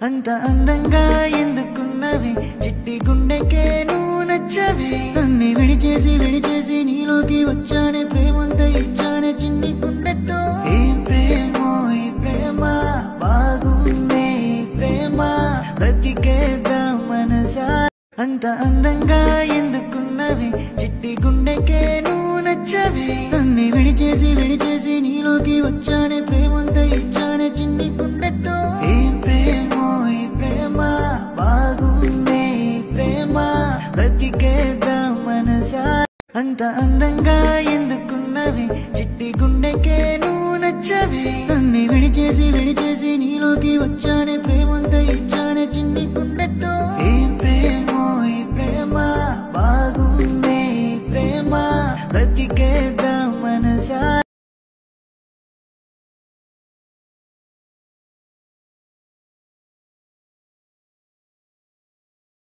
అంత అందంగా ఎందుకున్నవి చిట్టి గుండెకే నువ్వు నచ్చవి నన్ను విడిచేసి నీలోకి వచ్చానే ప్రేమంతా ఇచ్చానే చిన్ని గుండెతో ఏం ప్రేమో ఈ ప్రేమ బాగుందే ప్రేమ బ్రతికేద్దాం మనసా అంత అందంగా ఎందుకున్నవి చిట్టి గుండెకే నువ్వు నచ్చవి నన్ను విడిచేసి నీలోకి వచ్చానే ప్రేమంతా ఇచ్చానే చిన్ని గుండెతో ఏం ప్రేమో ఈ ప్రేమ బాగుందే ప్రేమ బ్రతికేద్దాం మనసా అంత అందంగా